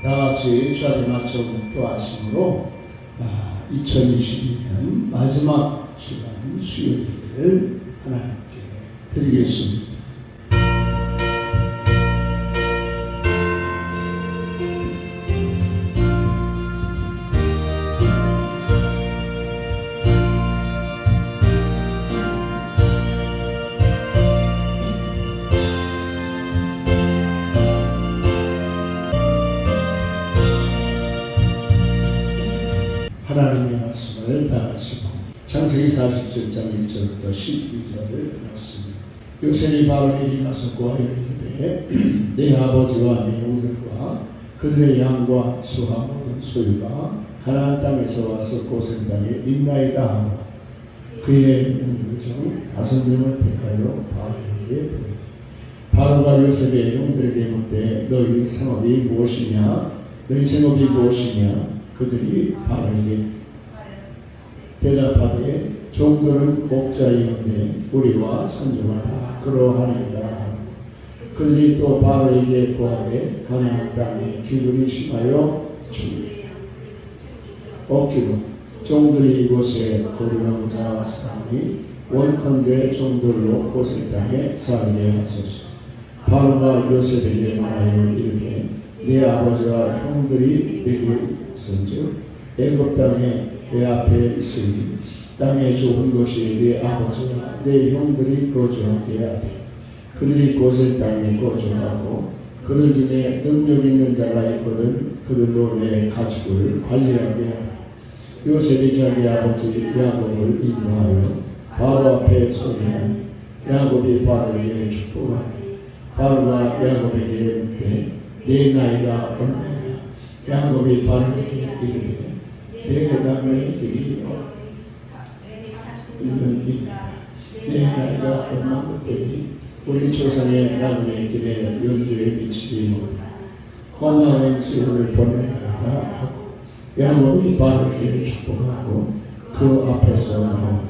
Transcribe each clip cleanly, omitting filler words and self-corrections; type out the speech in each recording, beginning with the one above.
다 같이 주 앞에 맞춰 기도하심으로 2022년 마지막 주간 수요일을 하나님께 드리겠습니다. 하나님의 말씀을 다 같이 창세기 47장 1절부터 12절을 말씀입니다. 요셉이 바로에게 가서 고하여 이르되 내 아버지와 내 형들과 그들의 양과 소와 모든 소유가 가나안 땅에서 와서 고센 땅에 있나이다 하고 그의 형들 중 5명을 택하여 바로에게 보이니 바로가 요셉의 형들에게 묻되 너희 생업이 무엇이냐 너희 생업이 무엇이냐 그들이 바로에게 대답하되 종들은 목자이온데 우리와 손주가 다 그러하니이다. 그들이 또 바로에게 고하되 가나안 땅에 기근이 심하여 죽이 없기로 종들이 이곳에 고령자 사니 원컨대 종들로 고센 땅에 살게 하소서. 바로가 요셉에게 말하여 이르되 내 아버지와 형들이 내게 선즉 애굽 땅에 내 앞에 있으니 땅에 좋은 곳이 내 아버지와 내 형들이 거주하게 하되 그들이 고센 땅에 거주하고 그들 중에 능력 있는 자가 있거든 그들로 내 가축을 관리하게 하라. 요셉이 자기 아버지 야곱을 인도하여 바로 앞에 소개하니 야곱이 바로에게 축복하니 바로가 야곱에게 묻되 내 나이가 얼마냐. 야곱이 바로에게 이르되 내 남의 길이 1년이니라. 내 나이가 얼마고 되니 우리 조상의 남의 길에 연주에 미치지 못해 험한 시간을 보내다 하고 야곱이 바로에게 축복하고 그 앞에서 나오니라.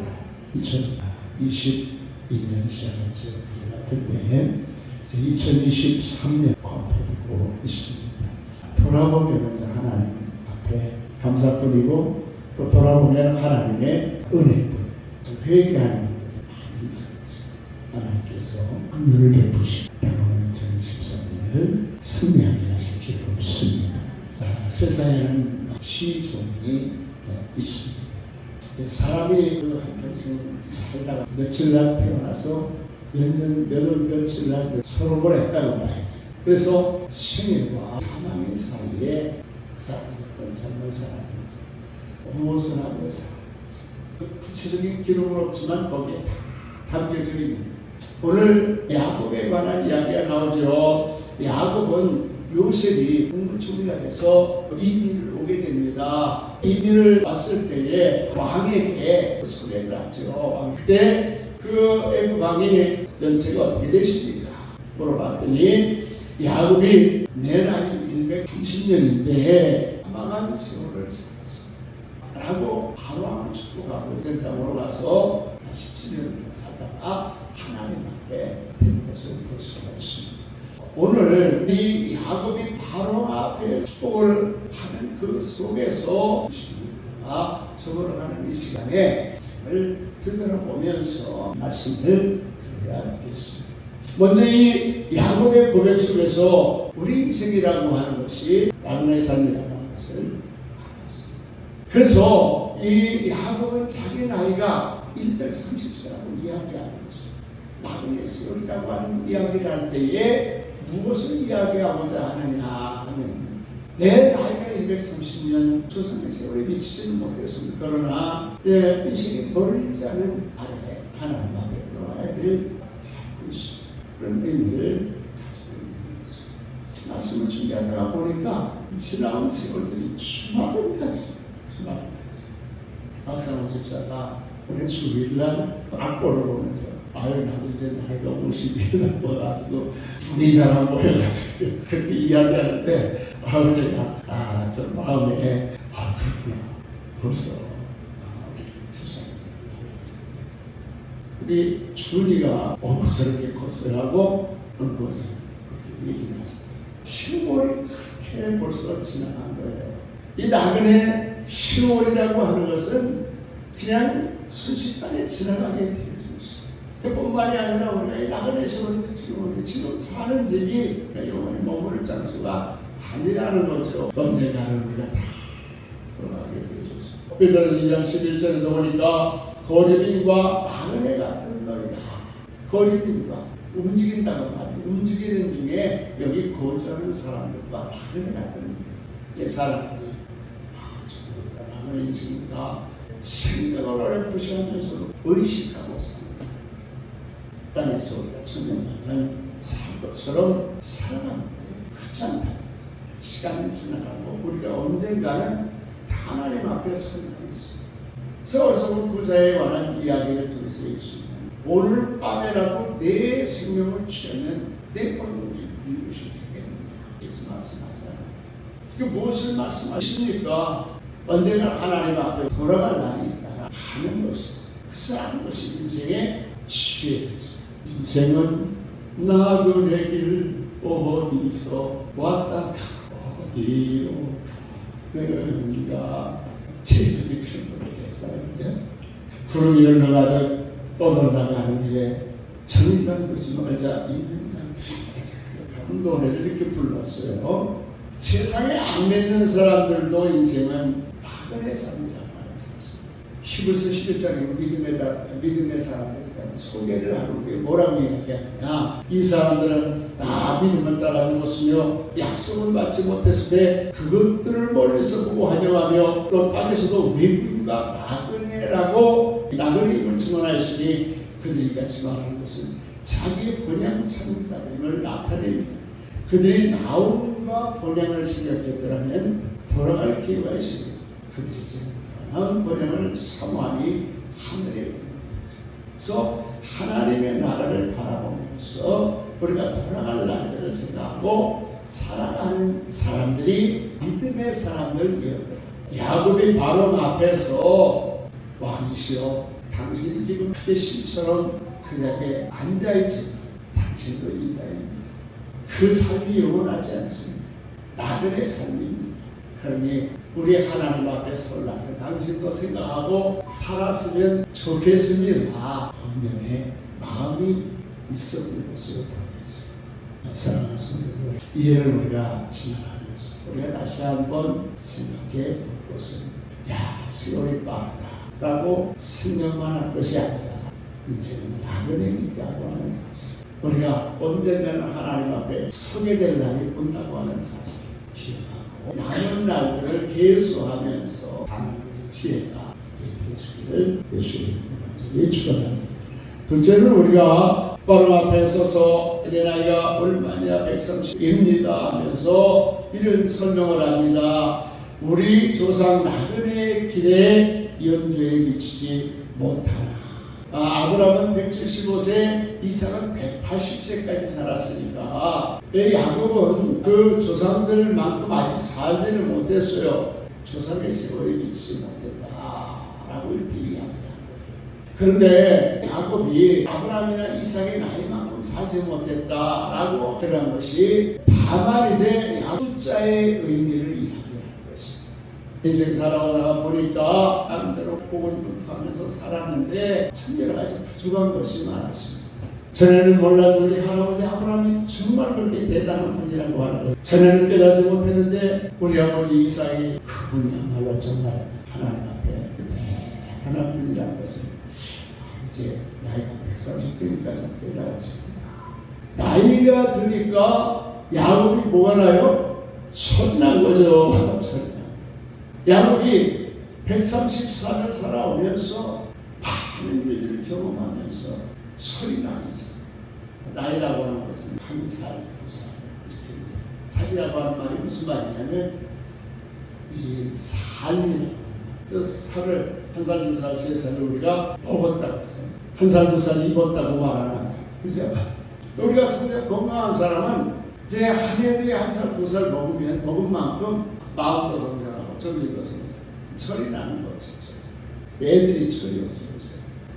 2022년 시작한 지 언제 같은데 2023년 앞두고 있습니다. 돌아보면 하나님 앞에 감사뿐이고 또 돌아보면 하나님의 은혜뿐 회개하는 일들이 많이 있었죠. 하나님께서 긍휼을 베푸시고 다가오는 2023년을 승리하게 하실 줄 믿습니다. 세상에는 시종이 있습니다. 사람이 한평생 살다가 며칠 날 태어나서 며칠 날 서로 보냈다고 말이죠. 그래서 생일과 사망의 사이에 사람이 어떤 삶을 살았는지 무엇을 하며 살았는지 구체적인 기록은 없지만 거기에 다 담겨져 있는 오늘 야곱에 관한 이야기가 나오죠. 야곱은 요셉이 공부충이가 돼서 이민을 오게 됩니다. 이민을 왔을 때에 왕에게 소개를 하죠. 그때 그 애굽 왕이 연세가 어떻게 되십니까? 물어봤더니 야곱이 내 나이 130년인데 사망한 세월을 살았어 라고 바로 왕을 축복하고 고센 땅으로 가서 17년을 살다가 하나님 앞에 된 것을 볼 수가 있습니다. 오늘 이 야곱이 바로 앞에 축복을 하는 그 속에서 적어가는 이 시간에 생을 되돌아보면서 말씀을 드려야 되겠습니다. 먼저 이 야곱의 고백 속에서 우리 인생이라고 하는 것이 나그네 삶이라고 하는 것을 알았습니다. 그래서 이 야곱은 자기 나이가 130세라고 이야기하는 것입니다. 나그네 세월이라고 하는 이야기를 할 때에 무엇을 이야기하고자 하느냐 하면 내 나이가 130년 조상의 세월에 미치지는 못했습니다. 그러나 내 인생이 멀지 않은 아래 하나님 앞에 들어와야 될 있습니다. 그런 의미를 가지고 있는 것입니다. 말씀을 준비하다가 보니까 지나온 세월들이 주마등까지 박상호 집사가 오늘 주일날 악보를 보면서 아유 나도 이제 나이가 50이 넘어가지고 분이 잘 안 보여가지고 그렇게 이야기하는데 아버지가 저 마음에 그렇구나 벌써 우리 집사님 우리 준이가 저렇게 컸어요 하고 그것을 얘기 났어요. 10월이 그렇게 벌써 지나간 거예요. 이 나그네 10월이라고 하는 것은 그냥 순식간에 지나가게 되어져 있어요. 그뿐만이 아니라 우리가 이 나그네 10월이 지금 사는 집이 영원히 머무를 장소가 아니라는 거죠. 언젠가는 우리가 다 돌아가게 되어졌어요. 베드로 2장 11절에도 보니까 거리빈과 나그네 같은 너희가, 거리빈과 움직인다고 말이에요. 움직이는 중에 여기 거주하는 사람들과 나그네 같은 사람들이 나그네 인생과 생각을 어렵게 하면서도 의식하고 사는 사람, 땅에서 우리가 천년만년 살 것처럼 살아가는데 그렇지 않다. 시간이 지나가고 우리가 언젠가는 하나님 앞에 서게 있습니다. 서울서울 부자에 관한 이야기를 통해서 예수님은 오늘 밤에라도 내 생명을 취하면 내 꼴을 이루시 되겠느냐 그래서 말씀하잖아요. 그 무엇을 말씀하십니까? 언젠가 하나님 앞에 돌아갈 날이 있다 하는 것이죠. 그래서 하는 것이 인생의 지혜죠. 인생은 나그네 길 어디서 왔다 어디로 가는가. 제주도 큰 노래겠잖아요. 구름이 흘러가듯 떠돌다 가는 길에 정의만 두지 말자 인명상 두지 말자 하는 노래를 이렇게 불렀어요. 세상에 안 맺는 사람들도 인생은 나그네 삶이라고 하는 사실. 히브리서 11장에 믿음의 사람들에 대한 소개를 하는 게 뭐라고 이야기하느냐. 이 사람들은 다 믿음을 따라 죽었으며 약속을 받지 못했을 때 그것들을 멀리서 보고 환영하며 또 땅에서도 외국인과 나그네라고 나그네임을 증언하였으니 그들이 같이 말하는 것은 자기의 번양 찾는 자들임을 나타냅니다. 그들이 나옴과 번양을 생각했더라면 돌아갈 기회가 있습니다. 그들이 나온 번양을 사모하니 하늘에 있는 거죠. 그래서 하나님의 나라를 바라보면서 우리가 돌아갈 날들을 생각하고 살아가는 사람들이 믿음의 사람들이었더라. 야곱이 바로 앞에서 왕이시여 당신이 지금 그때 신처럼 그 자리에 앉아있지 당신도 인간입니다. 그 삶이 영원하지 않습니다. 나그네 삶입니다. 그러니 우리 하나님 앞에 설날을 당신도 생각하고 살았으면 좋겠습니다. 분명히 마음이 있었던 것으로 보여져. 사랑하는 성도들, 이해를 우리가 지나가면서 우리가 다시 한번 생각해 볼 것은 세월이 빠르다라고 생각만 할 것이 아니라 인생은 나그네이라고 하는 사실. 우리가 언젠가는 하나님 앞에 서게 될 날이 온다고 하는 사실 기억하고 남은 날들을 계수하면서 사는 지혜가 되어주기를 예수님으로 간절히 축원합니다. 둘째는 우리가 바로 앞에 서서 내 나이가 얼마냐 130입니다 하면서 이런 설명을 합니다. 우리 조상 나그네의 길에 연주에 미치지 못하나. 아브라함은 175세, 이삭은 180세까지 살았으니까 야곱은 그 조상들만큼 아직 살지를 못했어요. 조상의 세월에 미치지 못했다라고 이렇게 이야기합니다. 그런데 야곱이 아브라함이나 이삭의 나이만큼 살지 못했다라고 그런 것이 다만 이제 숫자의 의미를 이야기하는 것입니다. 인생 살아오다가 보니까 나름대로 고군분투하면서 살았는데 참 여러 가지 부족한 것이 많았습니다. 전에는 몰라도 우리 할아버지 아브라함이 정말 그렇게 대단한 분이라고 하는 것. 전에는 깨닫지 못했는데 우리 아버지 이삭이 그분이야말로 정말 하나님 앞에 대단한 분이라는 것을 이제 나이가 130대니까 좀 깨달았습니다. 나이가 드니까 야곱이 뭐가 나요? 철이 난 거죠. 야곱이 134년 살아오면서 많은 일들을 경험하면서 철이 나기죠. 나이라고 하는 것은 1살, 2살 이렇게 살이라고 하는 말이 무슨 말이냐면 이 삶이라고 그 살을 1살, 2살, 3살을 우리가 먹었다고 하잖아요. 1살, 2살 입었다고 말 안 하잖아요. 그죠? 우리가 성장 건강한 사람은 이제 한 해들이 1살, 2살 먹으면 먹은 만큼 마음도 성장하고 정신도 성장. 철이 나는 거죠. 애들이 철이 없어요.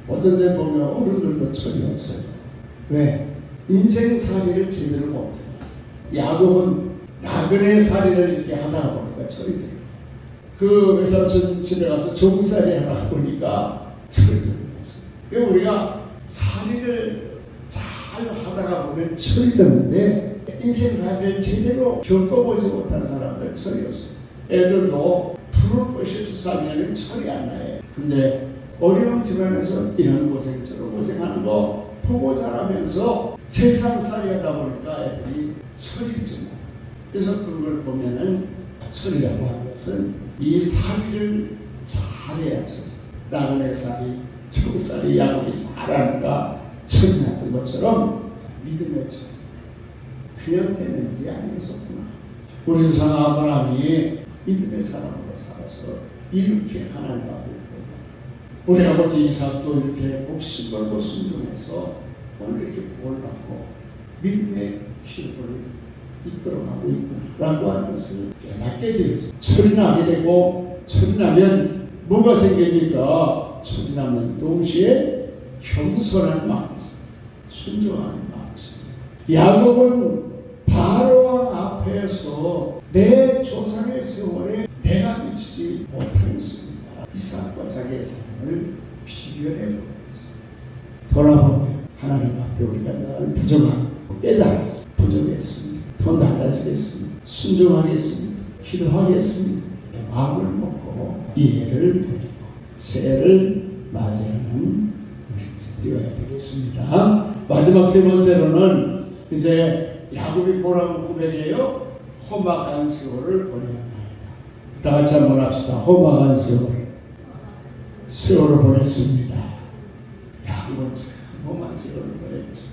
어떤 데 보면 어른들도 철이 없어요. 왜? 인생살이를 제대로 못해요. 야곱은 나그네 살이를 이렇게 하다 보니까 철이 들어요. 그 외삼촌 집에 가서 종살이 하다 보니까 철이 들어요. 우리가 살이를 잘 하다가 보면 철이 드는데 인생살이를 제대로 겪어보지 못한 사람들 철이 없어요. 애들도 부를 것이 없어 살면 철이 안 나요. 근데 어려운 집안에서 이런 고생 저런 고생하는 거 보고 자라면서 세상살이 하다 보니까 애들이 철이 좀 나죠. 그래서 그걸 보면은 철이라고 하는 것은 이 살이를 잘해야죠. 나그네 살이, 종살이, 야곱이 잘하는가 철이 났던 것처럼 믿음의 철. 그냥 되는 일이 아니었었구나. 우리 조상 아브라함이 믿음의 사람으로 살아서 이렇게 하나님 앞에 우리 아버지 이삭도 이렇게 목숨 걸고 순종해서 오늘 이렇게 복을 받고 믿음의 기록을 이끌어가고 있구나라고 하는 것을 깨닫게 되어서 철이 나게 되고 철이 나면 뭐가 생깁니까? 철이 나면 동시에 겸손한 마음이 있습니다. 순종하는 마음이 있습니다. 야곱은 바로왕 앞에서 내 조상의 세월에 내가 미치지 못하였습니다. 이삭과 자기의 삶을 비교해보면서 돌아보면 하나님 앞에 우리가 늘 부족하고 깨달았습니다. 부족했습니다. 더 낮아지겠습니다. 순종하겠습니다. 기도하겠습니다. 마음을 먹고 이해를 보내고 새해를 맞이하는 우리들이 되어야 되겠습니다. 마지막 세 번째로는 이제 야곱이 뭐라고 고백해요? 험악한 세월을 보내야 합니다. 다 같이 한번 합시다. 험악한 세월을 보냈습니다. 야곱은 참 험한 세월을 보냈죠.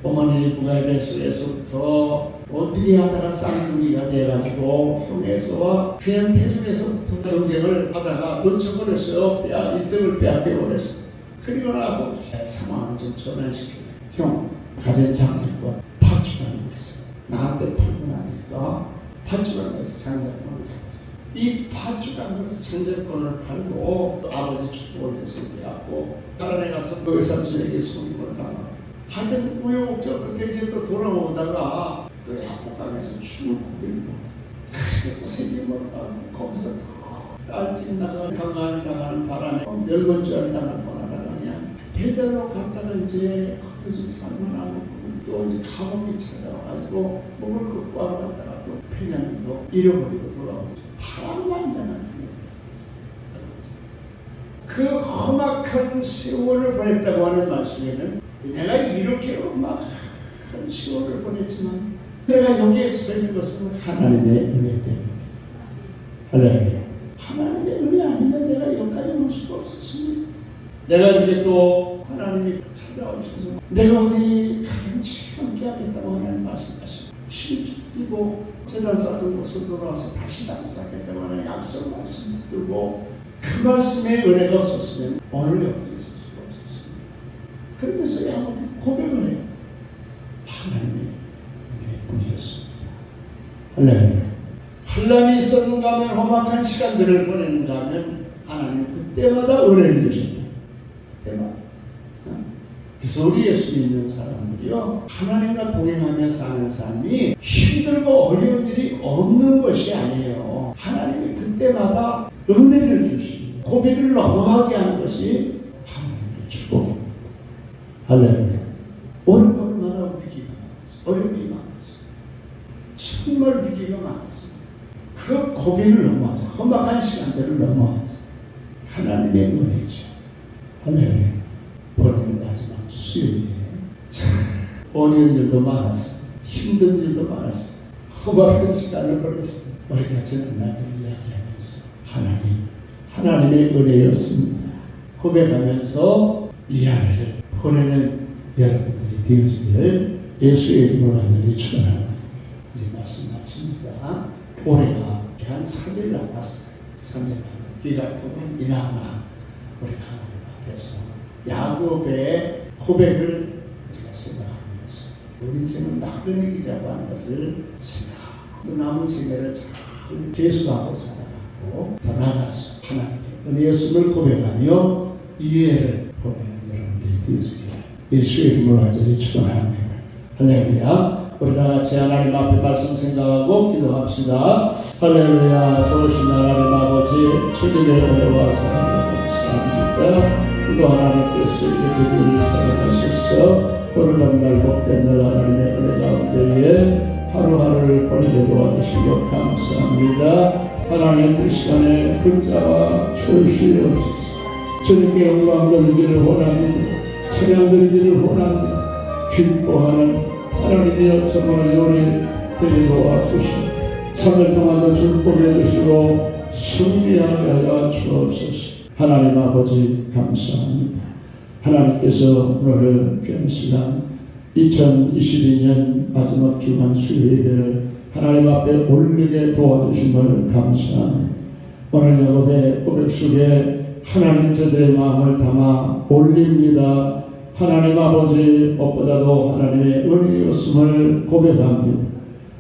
어머니 부가베스에서부터 어떻게 하다가 쌍둥이가 돼가지고 형에서와 그냥 태중에서부터 경쟁을 하다가 놓쳐버렸어요. 1등을 빼앗겨버렸어요. 그리고 나고 상황을 좀 전환시켜요. 형, 가진 장자권 팥주간을 있어. 나한테 팔고 나니까 팥주간에서 장자권을 샀어. 이 팥주간에서 장자권을 팔고 아버지 축복을 해서 빼앗고 다른 애 가서 그 외삼촌에게 속임을 당하고 하여튼 우여곡절 끝에 이제 또 돌아오다가 또 야곱강에서 춤을 꾸리고 그게 또 생김을 하고 거기서 또 딸팀 나가는 강간을 당하는 바람에 멸건주를 당할 뻔하다가 그냥 배달로 갔다가 이제 거기서 좀 살만하고 또 이제 감옥이 찾아와가지고 목을 긋고 하러 갔다가 또 평양으로 잃어버리고 돌아오죠. 파란만장한 생각을 그 험악한 세월을 보냈다고 하는 말씀에는 내가 이렇게 험악한 세월을 보냈지만 내가 여기에 서 있는 것은 하나님의 은혜 때문에 할렐루야. 하나님의 은혜 아니면 내가 여기까지 올 수가 없었습니다. 내가 이렇게 또 하나님이 찾아오셔서 내가 어디 가든지 함께 하겠다고 하나님 말씀하시고 심지 뛰고 재단 쌓던 곳을 돌아와서 다시 장사하겠다고 하는 약속 말씀 붙들고 그 말씀에 은혜가 없었으면 오늘 여기 있을 수가 없었습니다. 그러면서 야곱이 고백을 해요. 하나님의 은혜뿐이었습니다. 할렐루야. 환난이 있었는가 하면 험악한 시간들을 보내는가 하면 하나님은 그때마다 은혜를 주셨다. 그때마다. 그래서 우리 예수 믿는 사람들이요 하나님과 동행하며 사는 삶이 힘들고 어려운 일이 없는 것이 아니에요. 하나님이 그때마다 은혜를 주시고 고비를 넘어가게 하는 것이 하나님의 축복입니다. 할렐루야. 오늘도 얼마나 위기가 많았어. 어려움이 많았어. 정말 위기가 많았어. 그 고비를 넘어가자. 험악한 시간들을 넘어가자. 하나님의 은혜죠. 할렐루야. 보내는 마지막 수요일에 어려운 일도 많았어. 힘든 일도 많았어. 험악한 시간을 보냈어. 우리가 지난 날들 이야기하면서 하나님의 은혜였습니다. 고백하면서 이 안을 보내는 여러분들이 되어지기를 예수의 이름으로 간절히 축원합니다. 이제 말씀 마칩니다. 올해가 한 3일 남았어요. 3일 남은 기간 동안 이나마 우리가 하나님 앞에서 야곱의 고백을 우리가 생각하면서 우리 인생은 나그네이라고 하는 것을 생각하고 또 남은 생애를 잘 계수하고 살아가고 더 나아가서 하나님의 은혜였음을 고백하며 이해를 보내는 여러분들이 되어주기를 예수의 이름으로 간절히 축원합니다. 할렐루야. 우리 다 같이 하나님 앞에 말씀 생각하고 기도합시다. 할렐루야. 좋으신 하나님 아버지, 주님의 은혜와 사랑을 감사합니다. 또 하나님께서 이렇게 우리를 사랑하셔서 오늘날 복된 날 하나님의 은혜 가운데에 하루하루를 보내게 도와주시고 감사합니다. 하나님 이 시간에 근자와 주시옵소서. 주님께 영광 돌리기를 원합니다. 찬양 드리기를 원합니다. 기뻐하는 하나님이여 정말 요리 되게 도와주시고 3일 동안도 축복해 주시고 승리하게 하여 주옵소서. 하나님 아버지 감사합니다. 하나님께서 오늘 귀한 시간 2022년 마지막 주간 수요일을 하나님 앞에 올리게 도와주심을 감사합니다. 오늘 여러분의 고백 속에 하나님 저들의 마음을 담아 올립니다. 하나님 아버지 무엇보다도 하나님의 은혜였음을 고백합니다.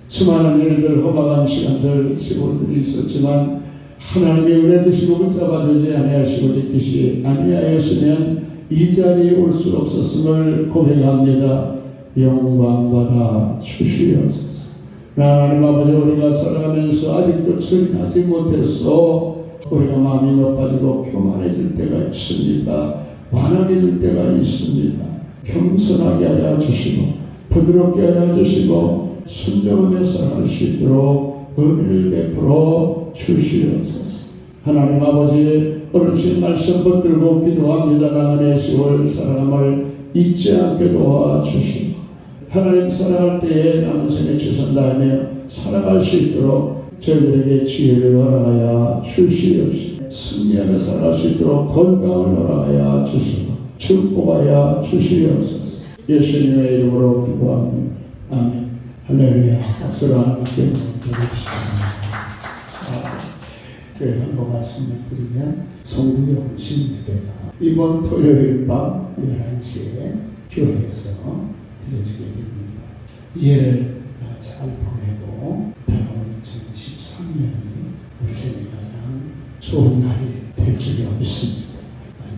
수많은 일들 험악한 시간들 시골들이 있었지만 하나님의 은혜 드시고 붙잡아주지 아니하시고 지키시 아니하였으면 이 자리에 올 수 없었음을 고백합니다. 영광받아 주시옵소서. 하나님 아버지 우리가 살아가면서 아직도 처리하지 못해서 우리가 마음이 높아지고 교만해질 때가 있습니다. 완악해질 때가 있습니다. 겸손하게 하여 주시고 부드럽게 하여 주시고 순종하며 살아갈 수 있도록 은혜를 베풀어 주시옵소서. 하나님 아버지 오늘 주신 말씀 붙들고 기도합니다. 나만의 10월 살아감을 잊지 않게 도와주시고 하나님 살아갈 때에 남은 생에 최선 다하며 살아갈 수 있도록 저희들에게 지혜를 허락하여 주시옵소서. 승리하며 살아갈 수 있도록 건강을 허락하여 주시고 축복하여 주시옵소서. 예수님의 이름으로 기도합니다. 아멘. 할렐루야. 박수로 하나님께 드립시다. 교회 한번 말씀을 드리면 송구영 신예배가 이번 토요일 밤 11시에 교회에서 드려지게 됩니다. 이해를 잘 보내고 다가오는 2013년이 우리 생에 가장 좋은 날이 될 줄이 믿습니다.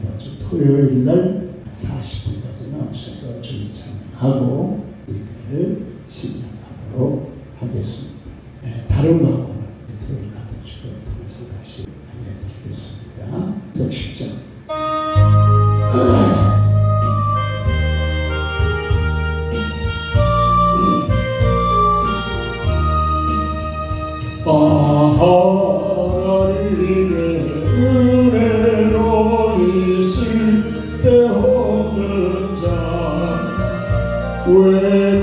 이번 주 토요일 날 40분까지 나오셔서 주일 찬양하고 예배를 시작하도록 하겠습니다. 다른 마음은 토요일 가족주를 통해서 다시 안내드리겠습니다. 10장 하나님의 은혜로 있을 때 없는 자 왜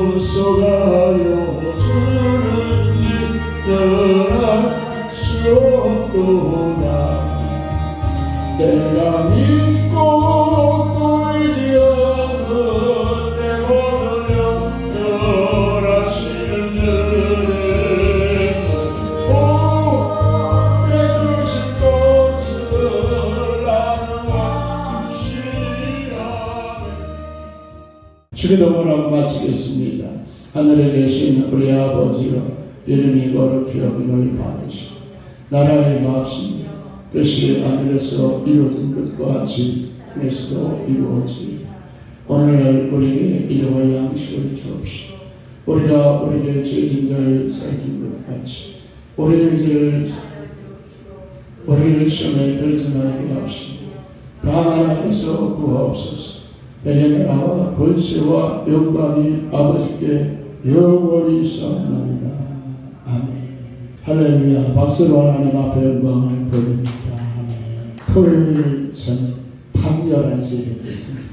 구속하여 주는 일 떠날 수 없도다. 내가 믿고 떨지 않는 내 모든 영 떠나시는 은혜 주기도 원하고 마치겠습니다. 하늘에 계신 우리 아버지여 이름이 거룩히 여김을 받으시고 나라의 마옵시며 뜻이 하늘에서 이루어진 것과 같이 땅에서도 이루어지리라. 오늘 우리에게 일용할 양식을 주옵시고 우리가 우리에게 죄진 자를 사해준 것 같이 우리의 죄를 우리를 시험에 들지 말게 하옵시고 다만 앞에서 구하옵소서. 내게 나와 권세와 영광이 아버지께 영원히 있사옵나이다. 아멘. 할렐루야. 박수로 하나님 앞에 영광을 돌립니다. 아멘. 토요일 저녁 밤 11시에 뵙겠습니다.